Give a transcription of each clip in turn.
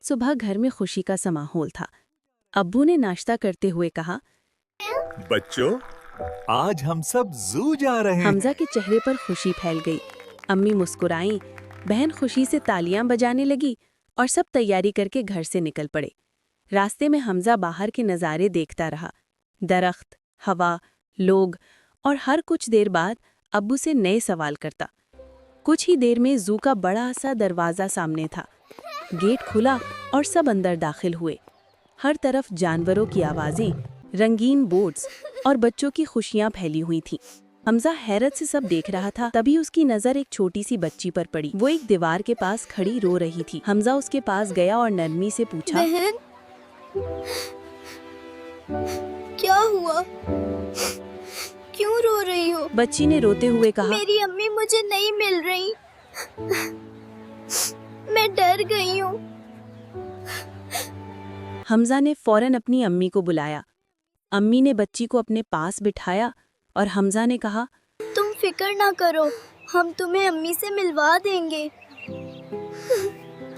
रात सुबह घर में खुशी का सा माहौल था। अब्बू ने नाश्ता करते हुए कहा, बच्चों, आज हम सब ज़ू जा रहे हैं। हमजा के चेहरे पर खुशी फैल गई। अम्मी मुस्कुराईं, बहन खुशी से तालियां बजाने लगी और सब तैयारी करके घर से निकल पड़े। रास्ते में हमजा बाहर के नज़ारे देखता रहा, दरख्त, हवा, लोग, और हर कुछ देर बाद अब्बू से नए सवाल करता। कुछ ही देर में ज़ू का बड़ा सा दरवाज़ा सामने था। गेट खुला और सब अंदर दाखिल हुए। हर तरफ जानवरों की आवाज़ें, रंगीन बोर्ड्स और बच्चों की खुशियां फैली हुई थीं। हमजा हैरत से सब देख रहा था। तभी उसकी नज़र एक छोटी सी बच्ची पर पड़ी। वो एक दीवार के पास खड़ी रो रही थी। हमजा उसके पास गया और नरमी से पूछा, बहन, क्या हुआ? क्यों रो रही हो? बच्ची ने रोते हुए कहा, मेरी अम्मी मुझे नहीं मिल रही। मैं डर गई हूँ। हमजा ने फौरन अपनी अम्मी को बुलाया। अम्मी ने बच्ची को अपने पास बिठाया और हमजा ने कहा, तुम फिक्र ना करो, हम तुम्हें अम्मी से मिलवा देंगे।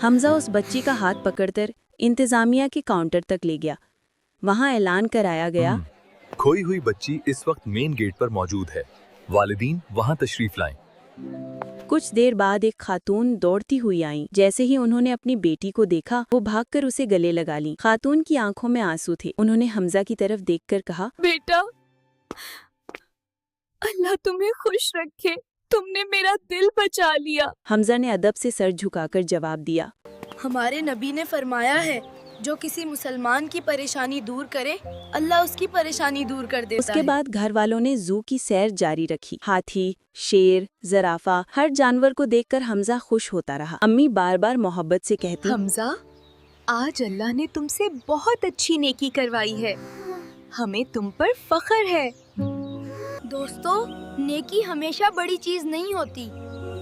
हमजा उस बच्ची का हाथ पकड़कर इंतजामिया के काउंटर तक ले गया। वहाँ ऐलान कराया गया, खोई हुई बच्ची इस वक्त मेन गेट पर मौजूद है। वालिदीन वहाँ तशरीफ लाएं। कुछ देर बाद एक खातून दौड़ती हुई आई। जैसे ही उन्होंने अपनी बेटी को देखा, वो भागकर उसे गले लगा ली। खातून की आंखों में आंसू थे। उन्होंने हमजा की तरफ देखकर कहा, बेटा, अल्लाह तुम्हें खुश रखे, तुमने मेरा दिल बचा लिया। हमजा ने अदब से सर झुकाकर जवाब दिया, हमारे नबी ने फरमाया है, जो किसी मुसलमान की परेशानी दूर करे, अल्लाह उसकी परेशानी दूर कर देता उसके है। बाद घर वालों ने ज़ू की सैर जारी रखी। हाथी, शेर, ज़राफ़ा, हर जानवर को देखकर हमजा खुश होता रहा। अम्मी बार बार मोहब्बत से कहती, हमजा, आज अल्लाह ने तुमसे बहुत अच्छी नेकी करवाई है, हमें तुम पर फख्र है। दोस्तों, नेकी हमेशा बड़ी चीज नहीं होती।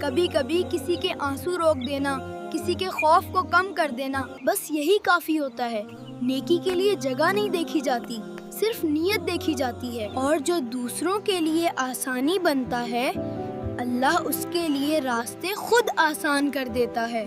कभी कभी किसी के आंसू रोक देना, किसी के खौफ को कम कर देना, बस यही काफी होता है। नेकी के लिए जगह नहीं देखी जाती, सिर्फ नीयत देखी जाती है। और जो दूसरों के लिए आसानी बनता है, अल्लाह उसके लिए रास्ते खुद आसान कर देता है।